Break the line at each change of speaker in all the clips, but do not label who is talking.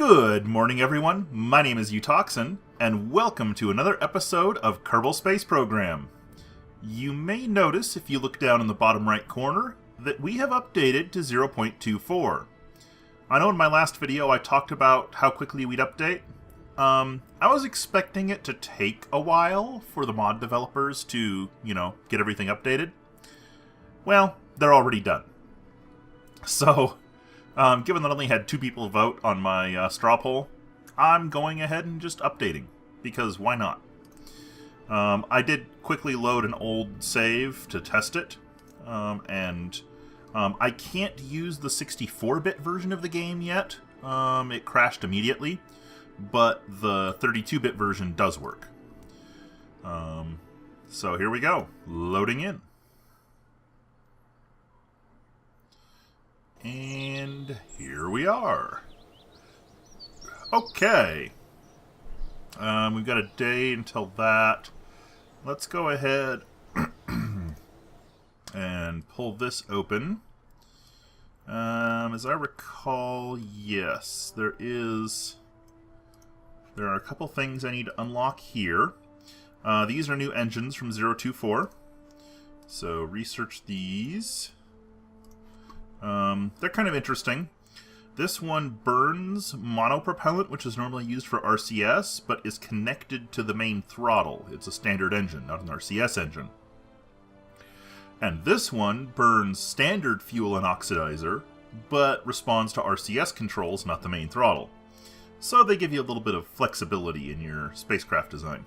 Good morning, everyone. My name is Utoxin, and welcome to another episode of Kerbal Space Program. You may notice, if you look down in the bottom right corner, that we have updated to 0.24. I know in my last video I talked about how quickly we'd update. I was expecting it to take a while for the mod developers to, get everything updated. Well, they're already done. So, given that I only had 2 people vote on my straw poll, I'm going ahead and just updating, because why not? I did quickly load an old save to test it, and I can't use the 64-bit version of the game yet. It crashed immediately, but the 32-bit version does work. So here we go, loading in. And here we are. Okay. We've got a day until that. Let's go ahead and pull this open. As I recall, yes, there are a couple things I need to unlock here. These are new engines from 024. So research these. They're kind of interesting. This one burns monopropellant, which is normally used for RCS, but is connected to the main throttle. It's a standard engine, not an RCS engine. And this one burns standard fuel and oxidizer, but responds to RCS controls, not the main throttle. So they give you a little bit of flexibility in your spacecraft design.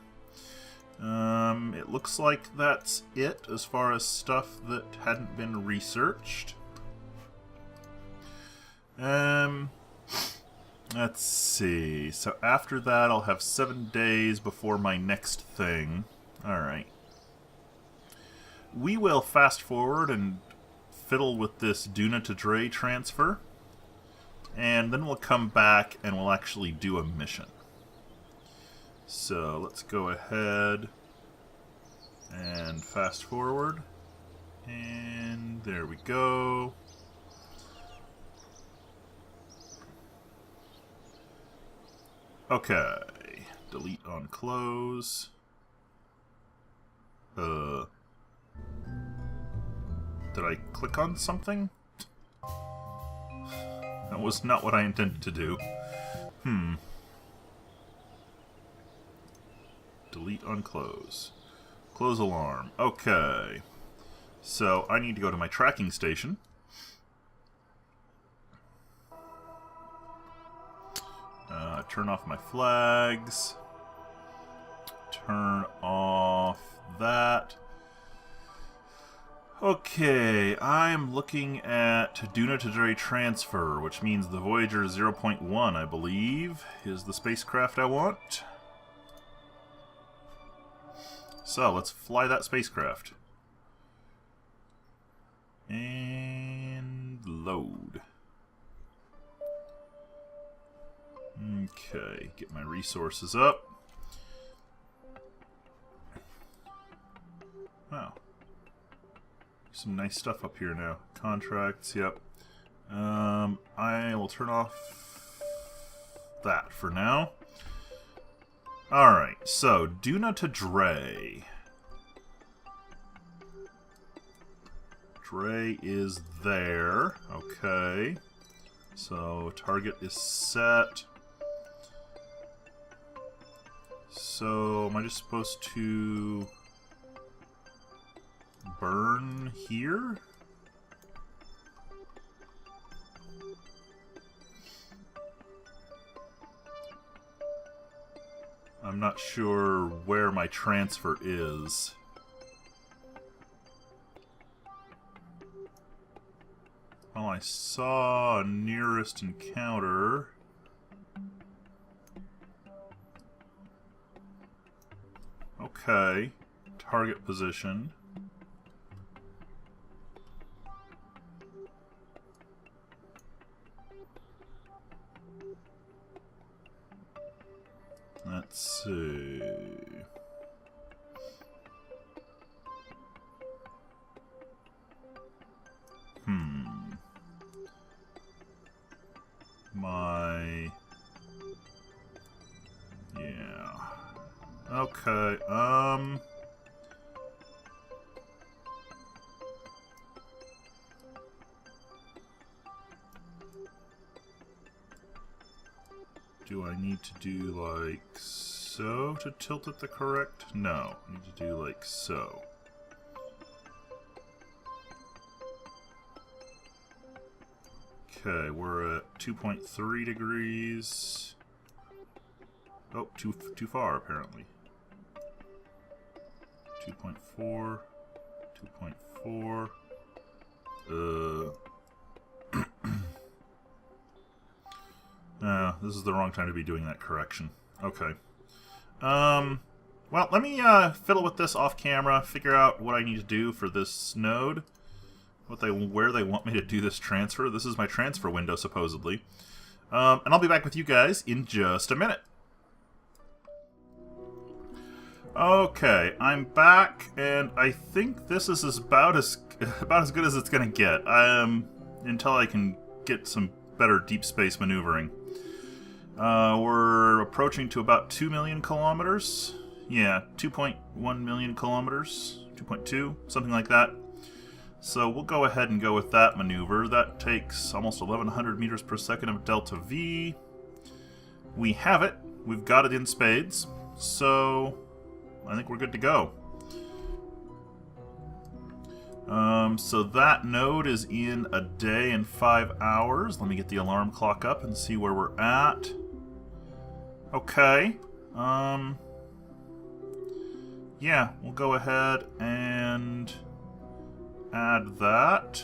It looks like that's it as far as stuff that hadn't been researched. Let's see. So after that, I'll have 7 days before my next thing. Alright. We will fast forward and fiddle with this Duna to Dre transfer. And then we'll come back and we'll actually do a mission. So let's go ahead and fast forward. And there we go. Okay, delete on close. Did I click on something? That was not what I intended to do. Delete on close. Close alarm. Okay. So I need to go to my tracking station. Turn off my flags. Turn off that. Okay, I'm looking at Duna to Dre transfer, which means the Voyager 0.1, I believe, is the spacecraft I want. So, let's fly that spacecraft. And load. Okay, get my resources up. Wow. Some nice stuff up here now. Contracts, yep. I will turn off that for now. Alright, so Duna to Dre. Dre is there. Okay. So target is set. So, am I just supposed to burn here? I'm not sure where my transfer is. Well, I saw a nearest encounter. Okay, target position. Let's see. My Okay, do I need to do like so to tilt it the correct? No, I need to do like so. Okay, we're at 2.3 degrees. Oh, too far apparently. 2.4, 2.4. This is the wrong time to be doing that correction. Okay. Well, let me fiddle with this off camera, figure out what I need to do for this node, where they want me to do this transfer. This is my transfer window, supposedly. And I'll be back with you guys in just a minute. Okay, I'm back, and I think this is about as good as it's gonna get. Until I can get some better deep space maneuvering. We're approaching to about 2 million kilometers. Yeah, 2.1 million kilometers, 2.2, something like that. So we'll go ahead and go with that maneuver. That takes almost 1100 meters per second of delta V. We have it. We've got it in spades. So I think we're good to go. So that node is in a day and 5 hours. Let me get the alarm clock up and see where we're at. Okay. Yeah, we'll go ahead and add that.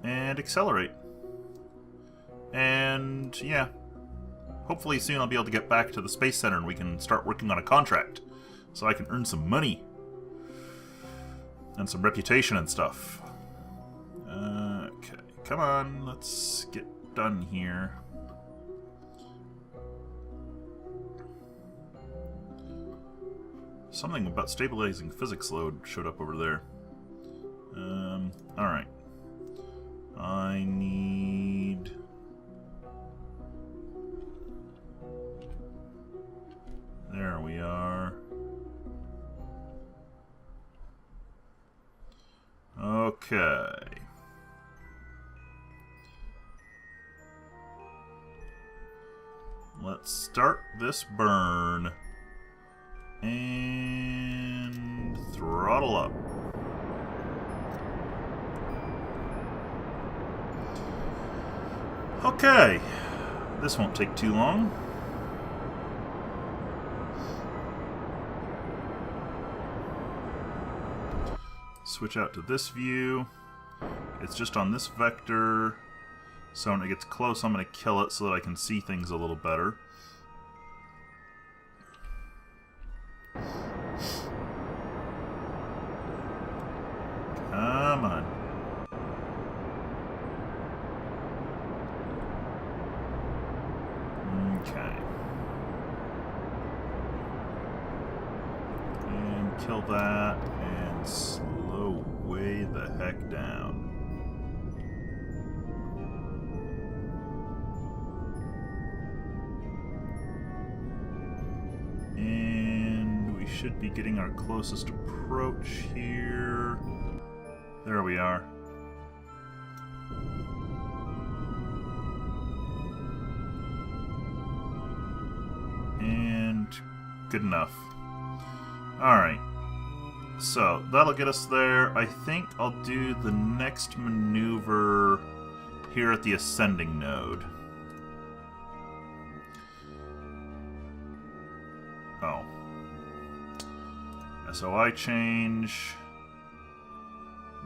And accelerate. And, yeah. Hopefully soon I'll be able to get back to the Space Center and we can start working on a contract. So I can earn some money. And some reputation and stuff. Okay, come on, let's get done here. Something about stabilizing physics load showed up over there. Alright. I need... There we are. Okay. Let's start this burn. And throttle up. Okay. This won't take too long. Switch out to this view. It's just on this vector. So when it gets close, I'm going to kill it so that I can see things a little better. Come on. Okay. And kill that and slow way the heck down. And we should be getting our closest approach here. There we are. And good enough. Alright. So, that'll get us there. I think I'll do the next maneuver here at the ascending node. Oh. SOI change,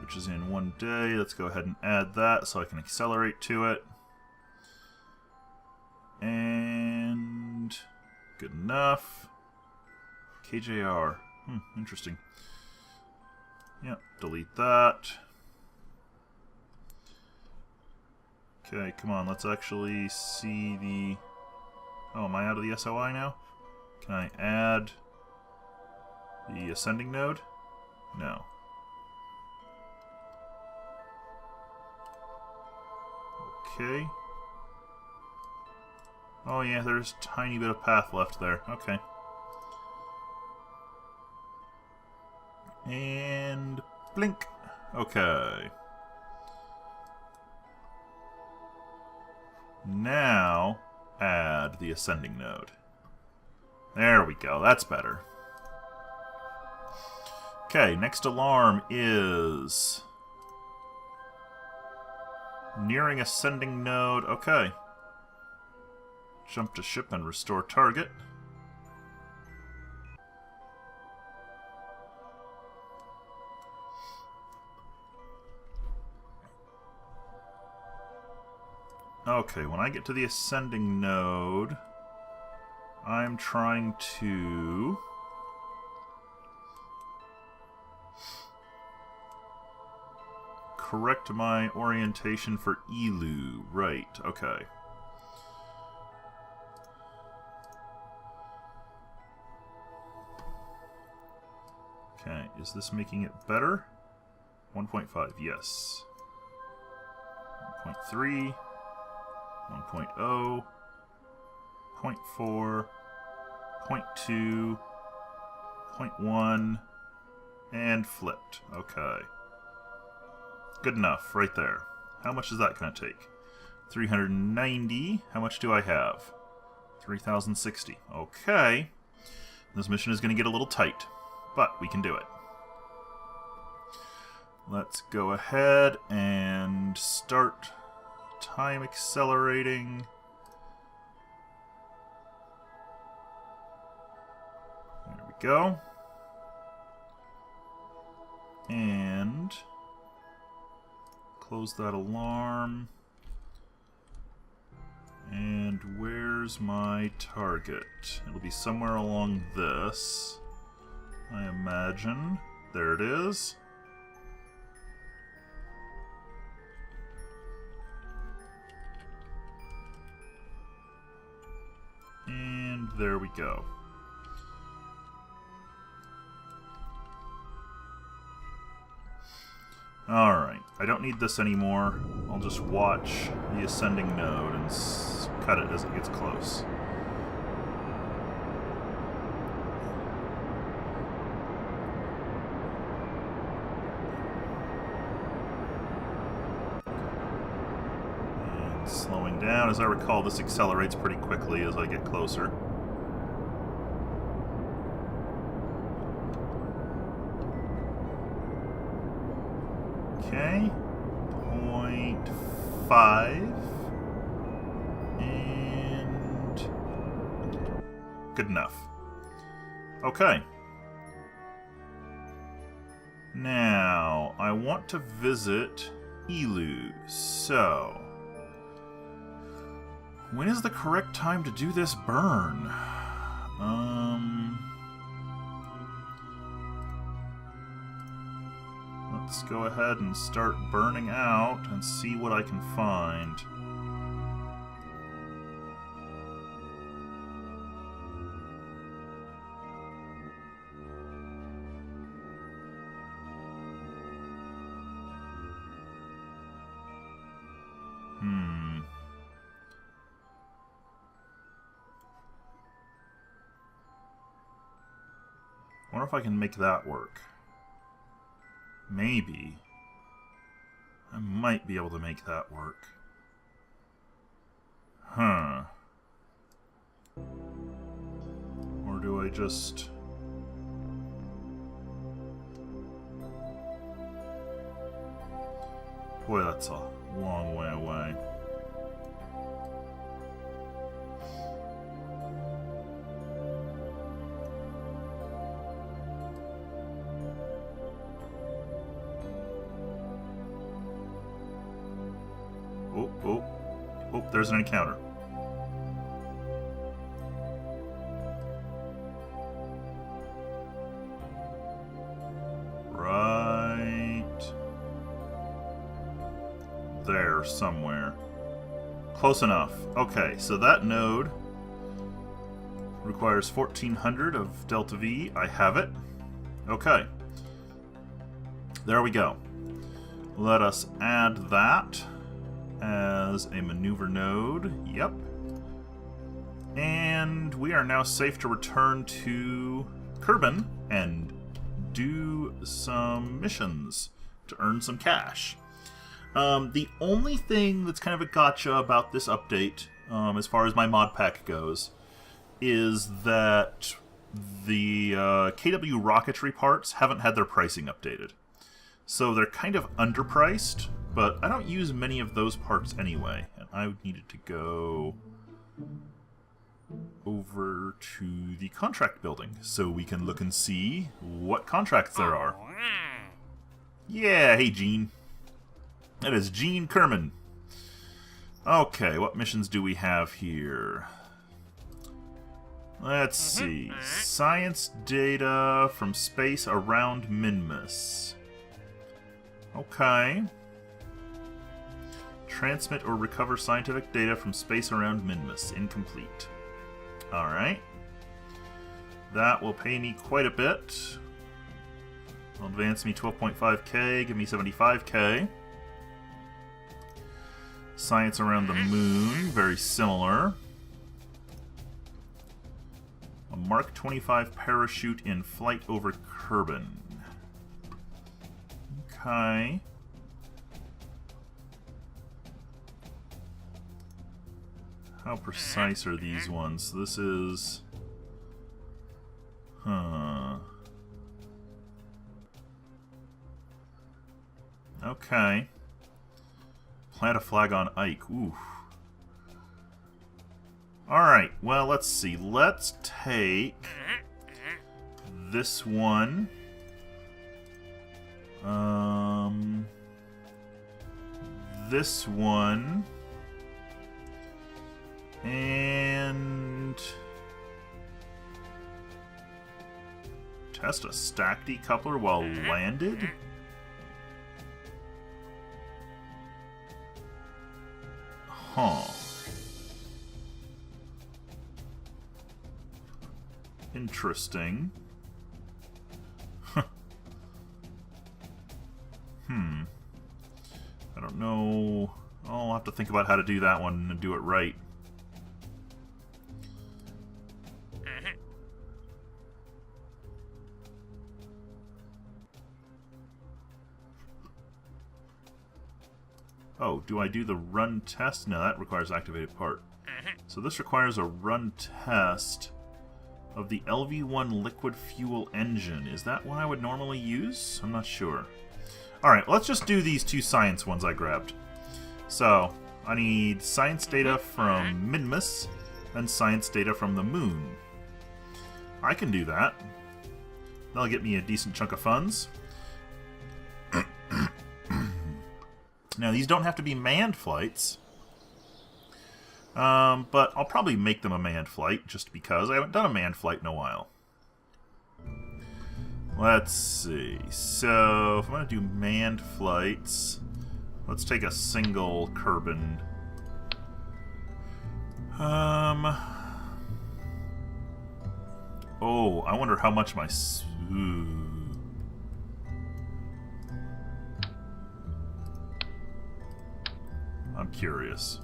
which is in 1 day. Let's go ahead and add that so I can accelerate to it. And good enough. KJR. Interesting. Yep, delete that. Okay, come on, let's actually see the... Oh, am I out of the SOI now? Can I add the ascending node? No. Okay. Oh yeah, there's a tiny bit of path left there. Okay. And blink. Okay. Now, add the ascending node. There we go, that's better. Okay, next alarm is nearing ascending node. Okay. Jump to ship and restore target. Okay, when I get to the ascending node, I'm trying to correct my orientation for Elu. Right, okay. Okay, is this making it better? 1.5, yes. 1.3, 1.0, 0.4, 0.2, 0.1, and flipped. Okay. Good enough, right there. How much is that going to take? 390. How much do I have? 3,060. Okay. This mission is going to get a little tight, but we can do it. Let's go ahead and start time accelerating. There we go. And close that alarm. And where's my target? It'll be somewhere along this, I imagine. There it is. And there we go. Alright, I don't need this anymore. I'll just watch the ascending node and cut it as it gets close. And slowing down. As I recall, this accelerates pretty quickly as I get closer. Okay, 0.5, and good enough. Okay. Now, I want to visit Elu, so when is the correct time to do this burn? Let's go ahead and start burning out and see what I can find. Wonder if I can make that work. Maybe. I might be able to make that work. Huh. Or do I just... Boy, that's a long way away. Oh, there's an encounter. Right there somewhere. Close enough. Okay, so that node requires 1400 of Delta V. I have it. Okay. There we go. Let us add that as a maneuver node. Yep. And we are now safe to return to Kerbin and do some missions to earn some cash. The only thing that's kind of a gotcha about this update, as far as my mod pack goes, is that the KW rocketry parts haven't had their pricing updated. So they're kind of underpriced, but I don't use many of those parts anyway. And I needed to go over to the contract building so we can look and see what contracts there are. Yeah, hey Gene. That is Gene Kerman. Okay, what missions do we have here? Let's see. Science data from space around Minmus. Okay. Transmit or recover scientific data from space around Minmus. Incomplete. Alright. That will pay me quite a bit. Will advance me 12.5k, give me 75k. Science around the moon, very similar. A Mark 25 parachute in flight over Kerbin. Okay. How precise are these ones? This is... Huh. Okay. Plant a flag on Ike. Ooh. Alright, well, let's see. Let's take this one. This one. And test a stack decoupler while landed? Huh. Interesting. I don't know. I'll have to think about how to do that one and do it right. Oh, do I do the run test? No, that requires activated part. So this requires a run test of the LV1 liquid fuel engine. Is that one I would normally use? I'm not sure. Alright, let's just do these two science ones I grabbed. So, I need science data from Minmus and science data from the moon. I can do that. That'll get me a decent chunk of funds. Now, these don't have to be manned flights. But I'll probably make them a manned flight, just because I haven't done a manned flight in a while. Let's see. So, if I'm going to do manned flights, let's take a single Kerbin. Oh, I wonder how much my... I'm curious.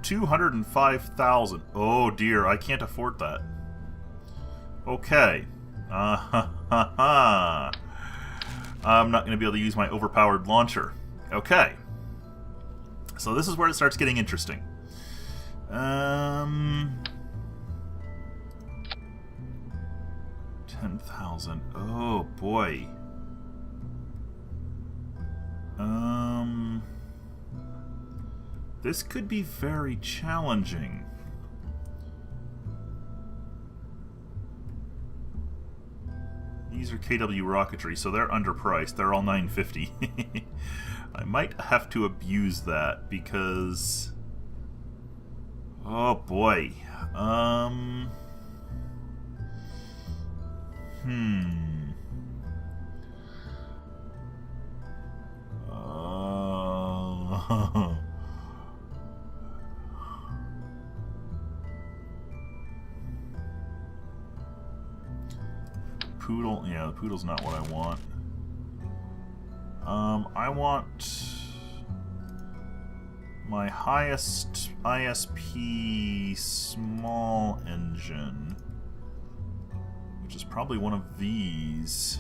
205,000. Oh dear, I can't afford that. Okay. I'm not going to be able to use my overpowered launcher. Okay. So this is where it starts getting interesting. 10,000. Oh boy. This could be very challenging. These are KW rocketry, so they're underpriced. They're all $950. I might have to abuse that because... Oh boy. Poodle, yeah, the poodle's not what I want. I want my highest ISP small engine, which is probably one of these.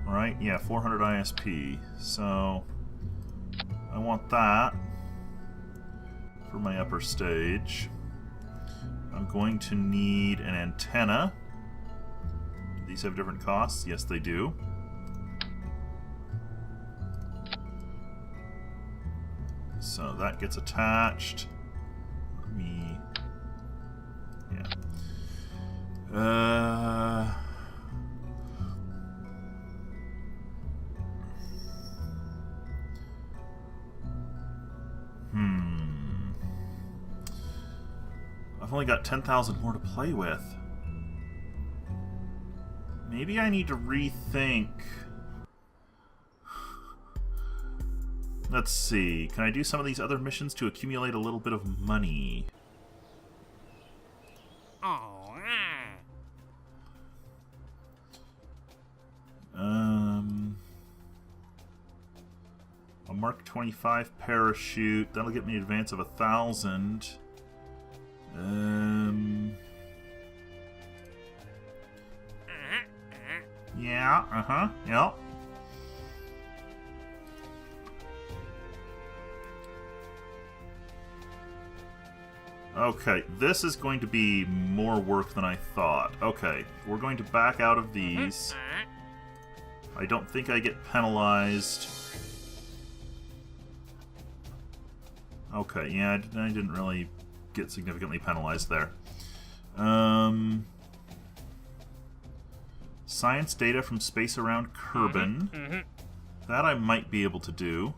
Right? Yeah, 400 ISP. So I want that for my upper stage. I'm going to need an antenna. Do these have different costs? Yes, they do. So that gets attached. Let me... yeah. I've only got 10,000 more to play with. Maybe I need to rethink... Let's see. Can I do some of these other missions to accumulate a little bit of money? A Mark 25 parachute. That'll get me an advance of 1,000. Yeah, yep. Okay, this is going to be more work than I thought. Okay, we're going to back out of these. I don't think I get penalized. Okay, yeah, I didn't really get significantly penalized there. Science data from space around Kerbin. That I might be able to do.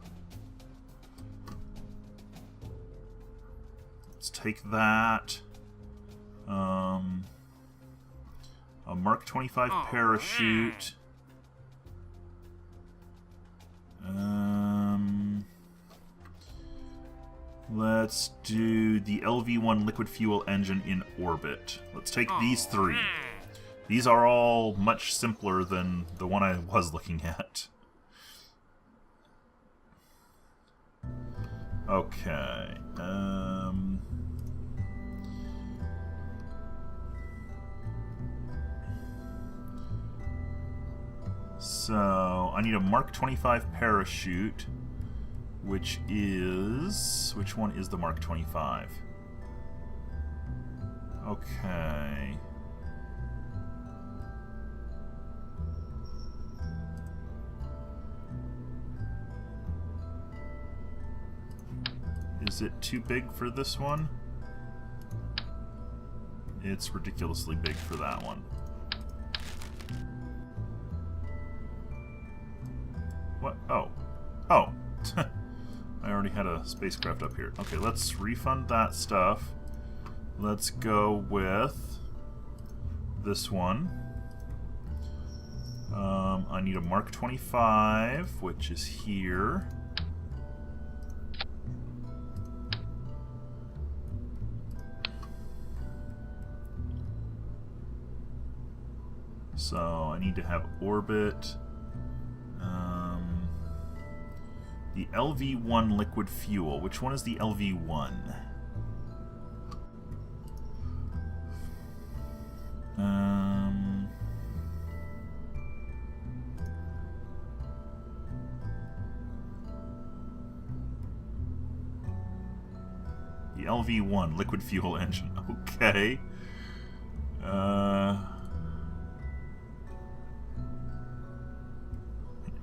Let's take that. A Mark 25 parachute. Let's do the LV-1 liquid fuel engine in orbit. Let's take these three. These are all much simpler than the one I was looking at. Okay. So, I need a Mark 25 parachute, which is... which one is the Mark 25? Okay. Is it too big for this one? It's ridiculously big for that one. What? Oh. Oh. I already had a spacecraft up here. Okay, let's refund that stuff. Let's go with this one. I need a Mark 25, which is here. So I need to have orbit. The LV-1 liquid fuel. Which one is the LV-1? The LV-1 liquid fuel engine. Okay.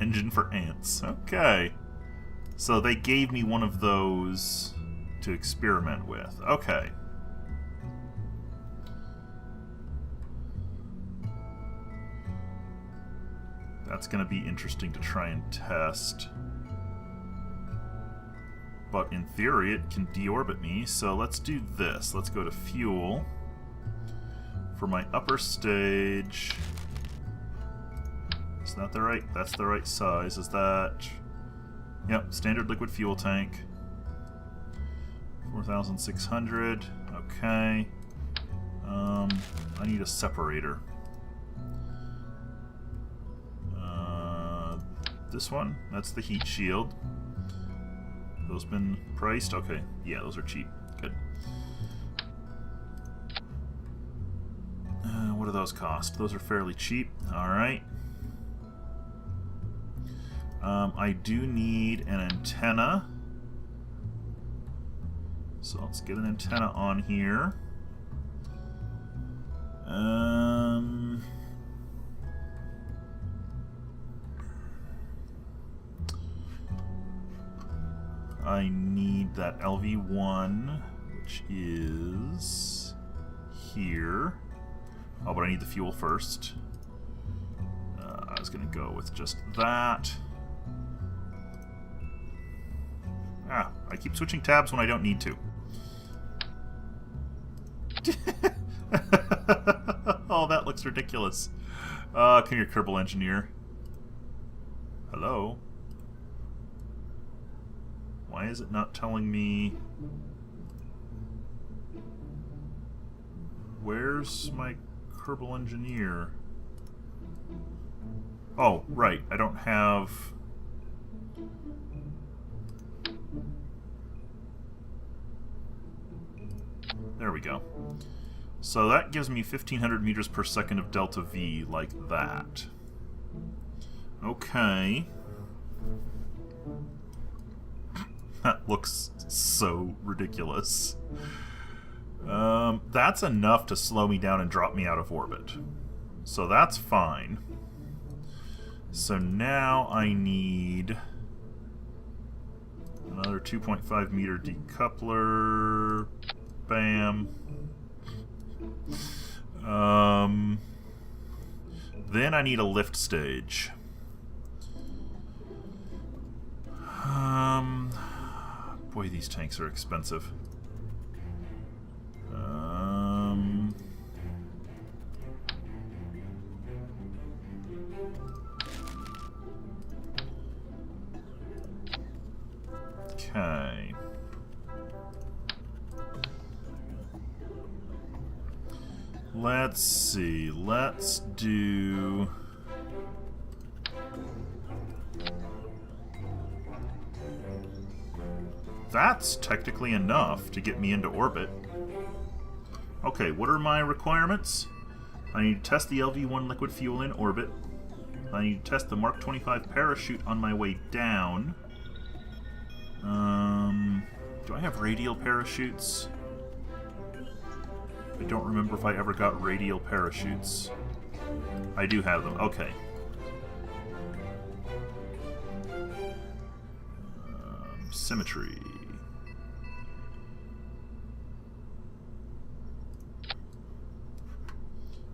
Engine for ants. Okay. So they gave me one of those to experiment with. Okay. That's going to be interesting to try and test. But in theory, it can deorbit me, so let's do this. Let's go to fuel. For my upper stage... Is that the right? That's the right size. Is that... Yep, standard liquid fuel tank. 4,600. Okay. I need a separator. This one? That's the heat shield. Those been priced? Okay. Yeah, those are cheap. Good. What do those cost? Those are fairly cheap. Alright. I do need an antenna. So let's get an antenna on here. I need that LV1, which is here. Oh, but I need the fuel first. I was going to go with just that. Ah, I keep switching tabs when I don't need to. Oh, that looks ridiculous. Come here, Kerbal Engineer. Hello? Why is it not telling me... Where's my Kerbal Engineer? Oh, right. I don't have... There we go. So that gives me 1500 meters per second of delta V, like that. Okay. That looks so ridiculous. That's enough to slow me down and drop me out of orbit. So that's fine. So now I need another 2.5 meter decoupler. Bam. Then I need a lift stage. Boy, these tanks are expensive. Okay. Let's see. Let's do... That's technically enough to get me into orbit. Okay, what are my requirements? I need to test the LV-1 liquid fuel in orbit. I need to test the Mark 25 parachute on my way down. Do I have radial parachutes? I don't remember if I ever got radial parachutes. I do have them. Okay. Symmetry.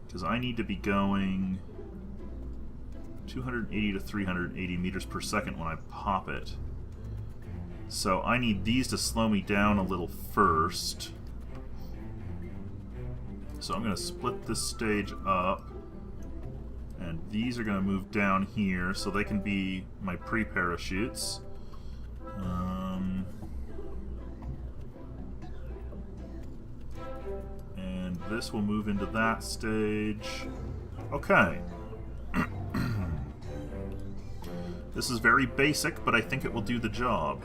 Because I need to be going 280 to 380 meters per second when I pop it. So I need these to slow me down a little first. So I'm going to split this stage up. And these are going to move down here so they can be my pre-parachutes. And this will move into that stage. Okay. This is very basic, but I think it will do the job.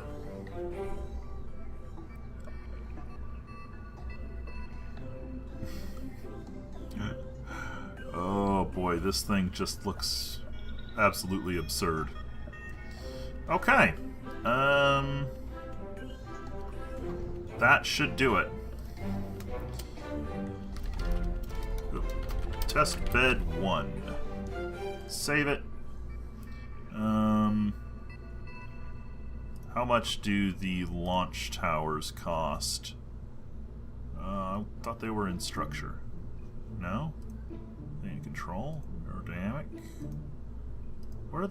Oh boy, this thing just looks absolutely absurd. Okay. That should do it. Test bed 1. Save it. How much do the launch towers cost? I thought they were in structure. No? They in control? Aerodynamic? Where are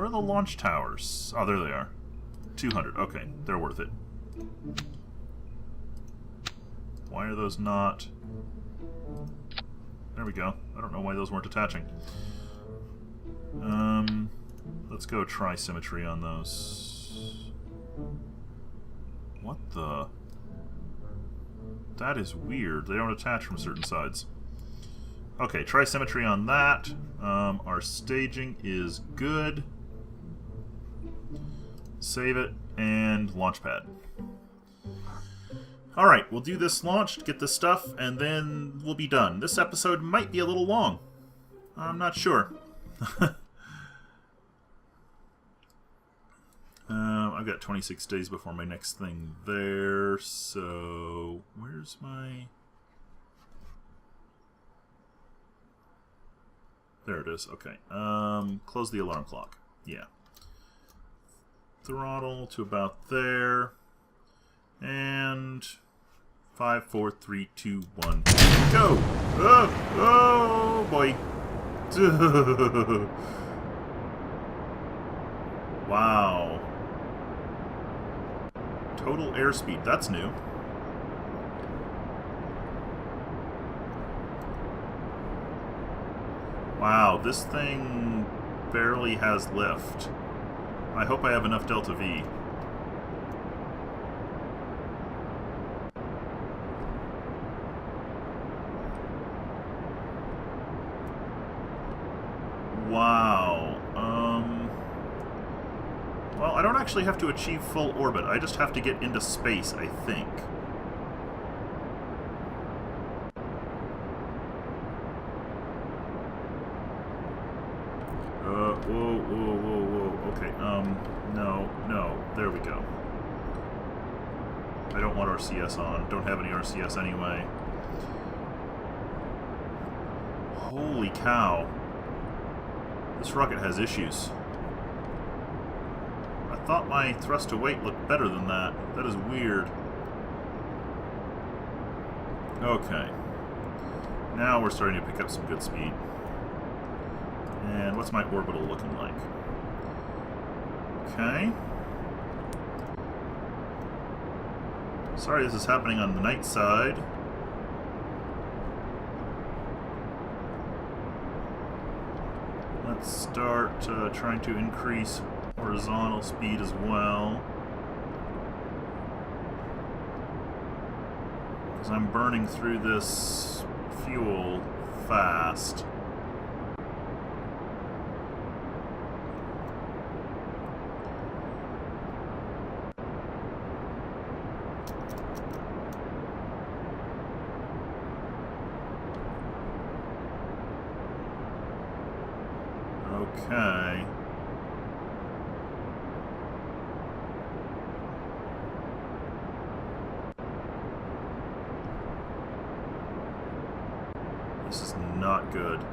the launch towers? Oh, there they are. 200. Okay, they're worth it. Why are those not... There we go. I don't know why those weren't attaching. Let's go try symmetry on those. What the... That is weird. They don't attach from certain sides. Okay, try symmetry on that. Our staging is good. Save it, and launch pad. Alright, we'll do this launch, get this stuff, and then we'll be done. This episode might be a little long. I'm not sure. I've got 26 days before my next thing there, so... Where's my... There it is, okay. Close the alarm clock. Yeah. Throttle to about there. And... 5, 4, 3, 2, 1, go! Oh, oh boy. Wow. Total airspeed, that's new. Wow, this thing barely has lift. I hope I have enough delta V. Wow. Well, I don't actually have to achieve full orbit. I just have to get into space, I think. Whoa, whoa, whoa, whoa. Okay, no. There we go. I don't want RCS on. Don't have any RCS anyway. Holy cow. This rocket has issues. I thought my thrust to weight looked better than that. That is weird. Okay. Now we're starting to pick up some good speed. And what's my orbital looking like? Okay. Sorry this is happening on the night side. Let's start trying to increase horizontal speed as well. Because I'm burning through this fuel fast. Okay. This is not good.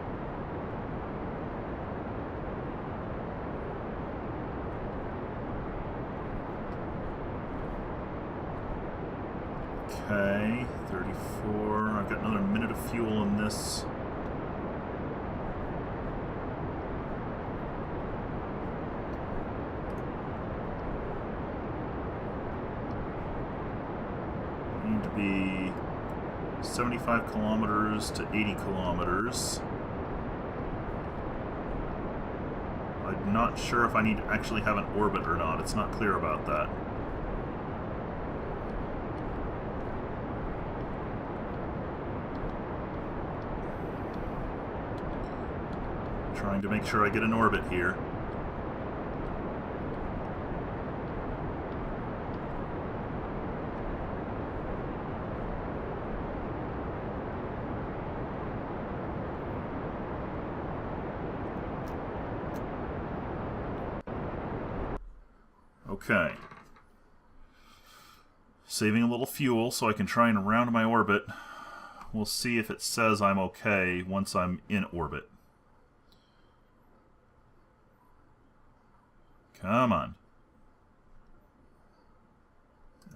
Okay, 34. I've got another minute of fuel in this. Need to be 75 kilometers to 80 kilometers. I'm not sure if I need to actually have an orbit or not. It's not clear about that. Trying to make sure I get an orbit here. Okay. Saving a little fuel so I can try and round my orbit. We'll see if it says I'm okay once I'm in orbit. Come on.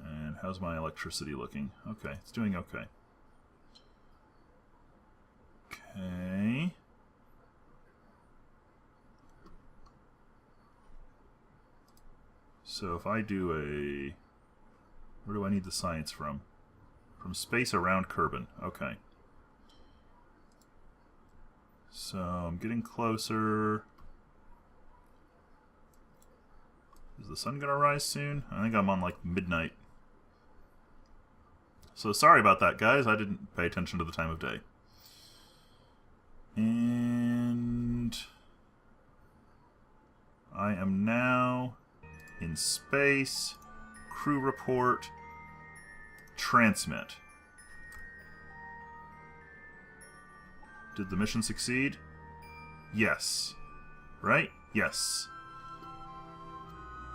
And how's my electricity looking? Okay, it's doing okay. Okay. So if I do a... Where do I need the science from? From space around Kerbin. Okay. So I'm getting closer. Is the sun gonna rise soon? I think I'm on like midnight. So sorry about that, guys. I didn't pay attention to the time of day. And I am now in space. Crew report. transmit. Did the mission succeed? Yes. Right? Yes.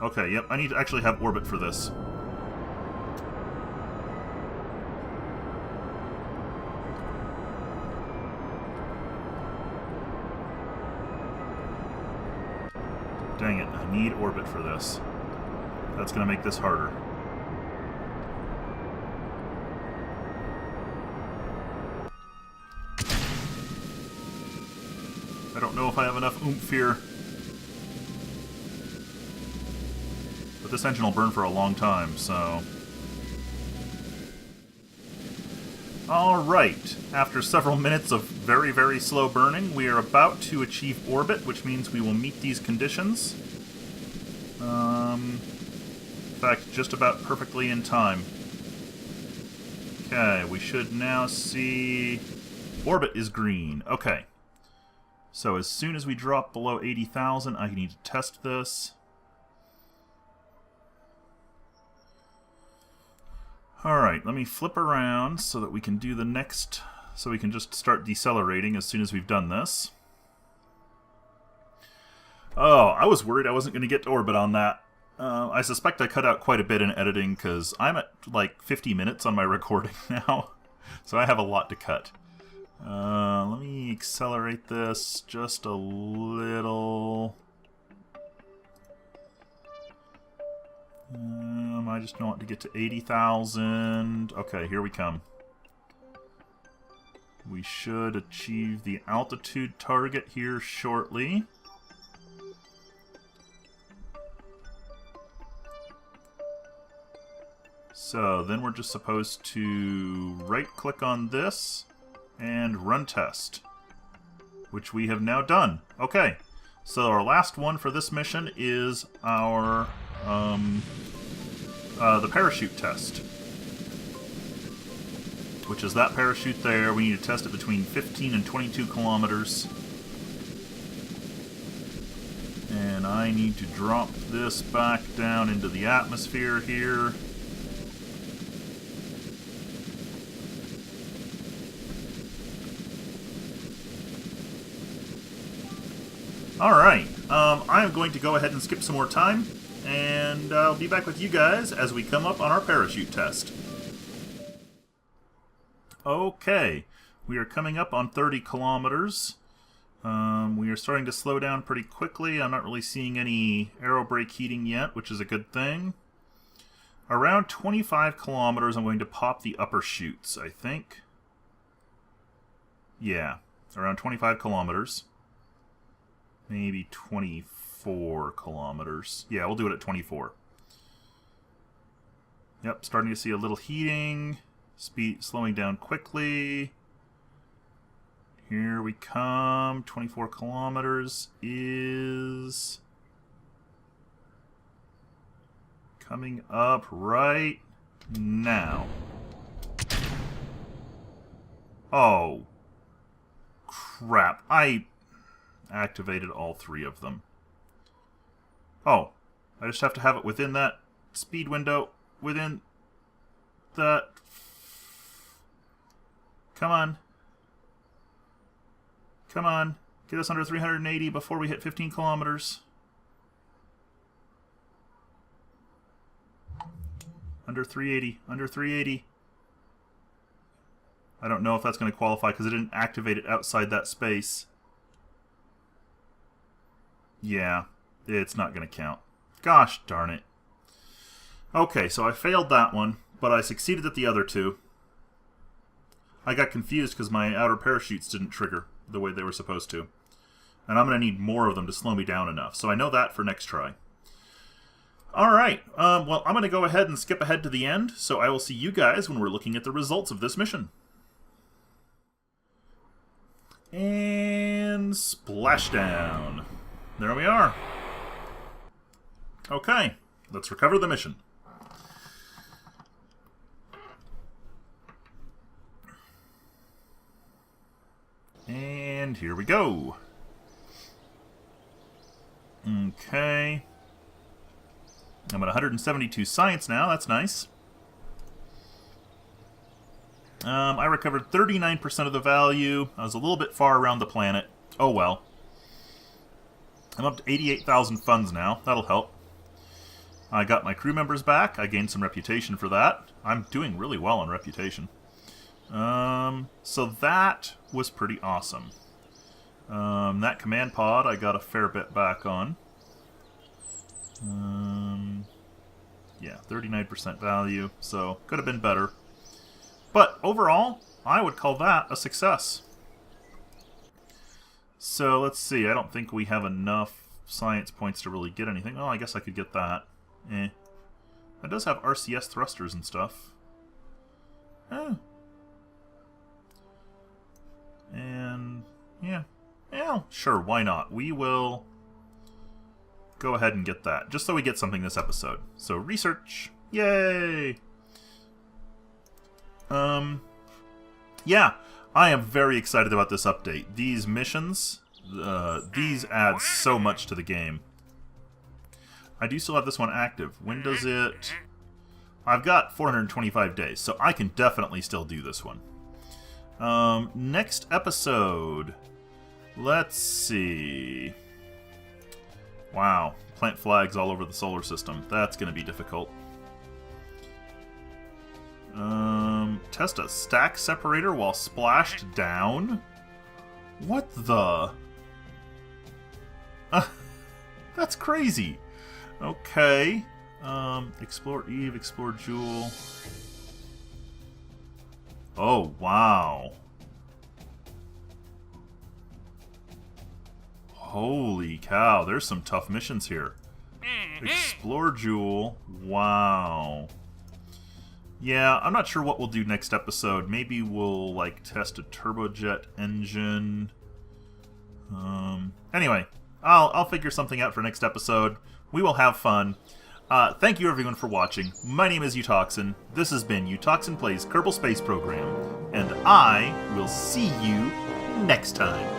Okay, yep, I need to actually have orbit for this. Dang it, I need orbit for this. That's going to make this harder. I don't know if I have enough oomph here. But this engine will burn for a long time, so... Alright, after several minutes of very, very slow burning, we are about to achieve orbit, which means we will meet these conditions. In fact, just about perfectly in time. Okay, we should now see... Orbit is green. Okay. So as soon as we drop below 80,000, I need to test this. Alright, let me flip around so that we can do the next... So we can just start decelerating as soon as we've done this. Oh, I was worried I wasn't going to get to orbit on that. I suspect I cut out quite a bit in editing because I'm at like 50 minutes on my recording now. So I have a lot to cut. Let me accelerate this just a little. I just want to get to 80,000. Okay, here we come. We should achieve the altitude target here shortly. So then we're just supposed to right-click on this and run test, which we have now done. Okay, so our last one for this mission is our the parachute test, which is that parachute there. We need to test it between 15 and 22 kilometers. And I need to drop this back down into the atmosphere here. Alright, I'm going to go ahead and skip some more time, and I'll be back with you guys as we come up on our parachute test. Okay, we are coming up on 30 kilometers. We are starting to slow down pretty quickly. I'm not really seeing any aero brake heating yet, which is a good thing. Around 25 kilometers, I'm going to pop the upper chutes, I think. Yeah, around 25 kilometers. Maybe 24 kilometers. Yeah, we'll do it at 24. Yep, starting to see a little heating. Speed slowing down quickly. Here we come. 24 kilometers is coming up right now. Oh, crap. I activated all three of them. Oh, I just have to have it within that speed window. Within that... Come on. Come on. Get us under 380 before we hit 15 kilometers. Under 380. Under 380. I don't know if that's going to qualify because it didn't activate it outside that space. Yeah, it's not going to count. Gosh darn it. Okay, so I failed that one, but I succeeded at the other two. I got confused because my outer parachutes didn't trigger the way they were supposed to. And I'm going to need more of them to slow me down enough. So I know that for next try. Alright, well, I'm going to go ahead and skip ahead to the end, so I will see you guys when we're looking at the results of this mission. And splashdown. There we are. Okay, let's recover the mission. And here we go. Okay. I'm at 172 science now, that's nice. I recovered 39% of the value. I was a little bit far around the planet. Oh well. I'm up to 88,000 funds now. That'll help. I got my crew members back. I gained some reputation for that. I'm doing really well on reputation. So that was pretty awesome. That command pod I got a fair bit back on. Yeah, 39% value, so could have been better. But overall, I would call that a success. So let's see, I don't think we have enough science points to really get anything. Oh, I guess I could get that. It does have RCS thrusters and stuff. And yeah, sure, why not? We will go ahead and get that, just so we get something this episode. So research, yay! Yeah, I am very excited about this update. These missions, these add so much to the game. I do still have this one active. When does it... I've got 425 days, so I can definitely still do this one. Next episode. Let's see. Wow, plant flags all over the solar system. That's going to be difficult. Test a stack separator while splashed down? What the... that's crazy. Okay. Explore Eve, explore Jewel. Oh, wow. Holy cow, there's some tough missions here. Explore Jewel. Wow. Yeah, I'm not sure what we'll do next episode. Maybe we'll, like, test a turbojet engine. Anyway, I'll figure something out for next episode. We will have fun. Thank you everyone for watching. My name is Utoxin. This has been Utoxin Plays Kerbal Space Program. And I will see you next time.